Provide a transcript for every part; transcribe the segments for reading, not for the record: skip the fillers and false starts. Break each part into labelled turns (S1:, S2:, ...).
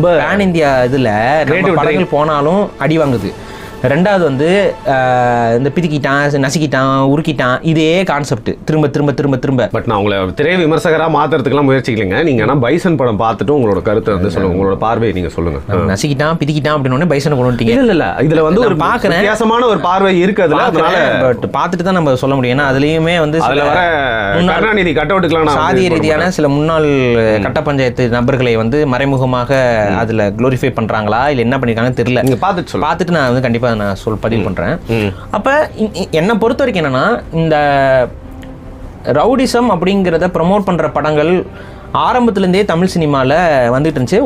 S1: Pan India இதில் படங்கள் போனாலும் அடி வாங்குது. ரெண்டாவது வந்து இந்த பிதிக்கிட்டான், நசுக்கிட்டான், உருக்கிட்டான், இதே கான்செப்ட் திரும்ப திரும்ப திரும்ப திரும்ப.
S2: பட் நான் உங்களை திரை விமர்சகராக மாற்றுறதுக்குலாம் முயற்சிக்கலைங்க. நீங்கள் ஆனால் பைசன் படம் பார்த்துட்டு உங்களோட கருத்தை வந்து சொல்லுங்கள், உங்களோட பார்வையை நீங்கள் சொல்லுங்கள்.
S1: நசுக்கிட்டான் பிதிக்கிட்டான் அப்படின்னு பைசனை கொண்டு வந்துட்டீங்க.
S2: இல்லை இதில் வந்து ஒரு பார்க்குறேன் வித்தியாசமான ஒரு பார்வை இருக்குது. அதனால
S1: பட் பார்த்துட்டு தான் நம்ம சொல்ல முடியும். ஏன்னா அதுலேயுமே வந்து
S2: அதில் வர கருணாநிதி கட் அவுட்டுக்கலாம்
S1: சாதிய ரீதியான சில முன்னாள் கட்ட பஞ்சாயத்து நபர்களை வந்து மறைமுகமாக அதில் குளோரிஃபை பண்ணுறாங்களா இல்லை என்ன பண்ணியிருக்காங்கன்னு தெரியல.
S2: நீங்கள் பார்த்துட்டு
S1: நான் வந்து கண்டிப்பாக நான் பதிவு பண்றேன். அப்ப என்னை பொறுத்த வரைக்கும் என்னன்னா, இந்த ரவுடிசம் அப்படிங்கிறத ப்ரமோட் பண்ற படங்கள் ஆரம்பத்துலேருந்தே தமிழ் சினிமாவில் வந்துட்டு இருந்துச்சு.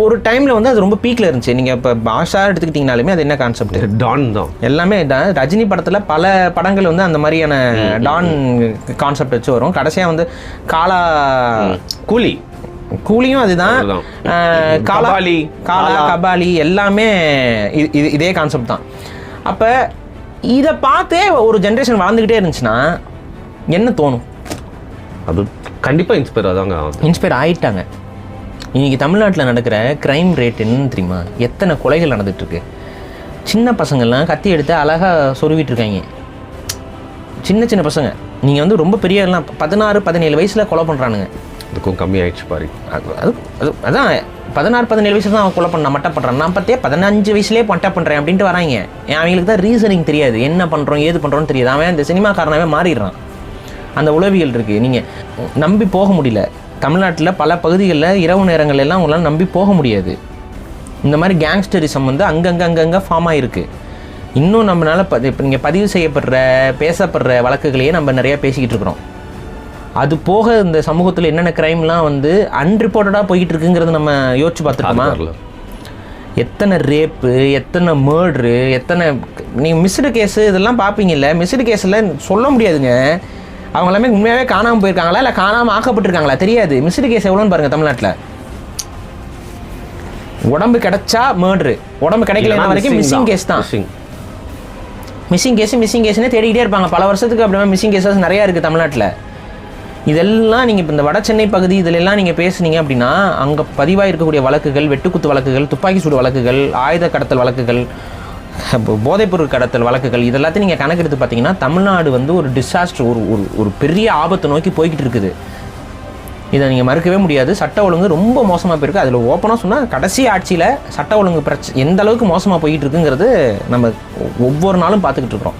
S1: ஒரு டைமில் வந்து அது ரொம்ப பீக்கில் இருந்துச்சு. நீங்கள் இப்போ பாஷா எடுத்துக்கிட்டிங்கனாலுமே அது என்ன கான்செப்ட்,
S2: டான் தான் எல்லாமே.
S1: ரஜினி படத்தில் பல படங்கள் வந்து அந்த மாதிரியான டான் கான்செப்ட் வச்சு வரும். கடைசியாக வந்து காலா கூலியும் அதுதான், காலா கபாலி எல்லாமே இதே கான்செப்ட் தான். அப்போ இதை பார்த்தே ஒரு ஜென்ரேஷன் வளர்ந்துக்கிட்டே இருந்துச்சுன்னா என்ன தோணும்?
S2: அது கண்டிப்பாக இன்ஸ்பயர்
S1: ஆகிட்டாங்க. இன்றைக்கி தமிழ்நாட்டில் நடக்கிற க்ரைம் ரேட் என்னன்னு தெரியுமா? எத்தனை கொலைகள் நடந்துகிட்ருக்கு. சின்ன பசங்கள்லாம் கத்தி எடுத்து அழகாக சொருவிட்டு இருக்காங்க. சின்ன பசங்க. நீங்கள் வந்து ரொம்ப பெரிய எல்லாம் 16-17 வயசில் கொலை பண்ணுறானுங்க.
S2: அதுக்கும் கம்மியாயிடுச்சு பாரு.
S1: அதான் 16-17 வயசுல தான் அவன் கொலை பண்ண மட்டை பண்ணுறான். நான் பார்த்தே 15 வயசுலேயே மட்டை பண்ணுறேன் அப்படின்ட்டு வராங்க. அவங்களுக்கு தான் ரீசனிங் தெரியாது, என்ன பண்ணுறோம் ஏது பண்ணுறோன்னு தெரியாது. அவன் இந்த சினிமாக்காரனாவே மாறிடுறான். அந்த உளவியல் இருக்குது. நீங்கள் நம்பி போக முடியல. தமிழ்நாட்டில் பல பகுதிகளில் இரவு நேரங்கள் எல்லாம் உங்களால் நம்பி போக முடியாது. இந்த மாதிரி கேங்ஸ்டரிசம் வந்து அங்கங்கே ஃபார்ம் ஆகிருக்கு. இன்னும் நம்மளால் இப்போ நீங்கள் பதிவு செய்யப்படுற பேசப்படுற வழக்குகளையே நம்ம நிறையா பேசிக்கிட்டு இருக்கிறோம். அது போக இந்த சமூகத்தில் என்னென்ன க்ரைம்லாம் வந்து அன்ரிப்போர்ட்டடாக போய்கிட்டு இருக்குங்கிறது நம்ம யோசிச்சு பார்த்துருக்கோமா? எத்தனை ரேப்பு, எத்தனை மர்ட்ரு, எத்தனை நீங்கள் மிஸ்டு கேஸு இதெல்லாம் பார்ப்பீங்கல்ல. மிஸ்டு கேஸில் சொல்ல முடியாதுங்க. அவங்க எல்லாமே உண்மையாகவே காணாமல் போயிருக்காங்களா இல்லை காணாமல் ஆக்கப்பட்டிருக்காங்களா தெரியாது. மிஸ்டு கேஸ் எவ்வளோன்னு பாருங்கள். தமிழ்நாட்டில் உடம்பு கிடைச்சா மர்ட்ரு, உடம்பு கிடைக்கல வரைக்கும் மிஸ்ஸிங் கேஸ் தான். மிஸ்ஸிங் கேஸ்னே தேடிக்கிட்டே இருப்பாங்க பல வருஷத்துக்கு. அப்படியே மிஸ்ஸிங் கேஸஸ் நிறையா இருக்குது தமிழ்நாட்டில். இதெல்லாம் நீங்கள் இப்போ இந்த வட சென்னை பகுதி இதிலெல்லாம் நீங்கள் பேசுனீங்க அப்படின்னா அங்கே பதிவாக இருக்கக்கூடிய வழக்குகள், வெட்டுக்குத்து வழக்குகள், துப்பாக்கி சூடு வழக்குகள், ஆயுத கடத்தல் வழக்குகள், போதைப்பொருள் கடத்தல் வழக்குகள், இதெல்லாத்தையும் நீங்கள் கணக்கெடுத்து பார்த்தீங்கன்னா தமிழ்நாடு வந்து ஒரு டிசாஸ்டர், ஒரு பெரிய ஆபத்தை நோக்கி போய்கிட்டு இருக்குது. இதை நீங்கள் மறுக்கவே முடியாது. சட்ட ஒழுங்கு ரொம்ப மோசமாக போயிருக்கு. அதில் ஓப்பனாக சொன்னால் கடைசி ஆட்சியில் சட்ட ஒழுங்கு எந்த அளவுக்கு மோசமாக போய்கிட்டு இருக்குங்கிறது நம்ம ஒவ்வொரு நாளும் பார்த்துக்கிட்டு இருக்கிறோம்.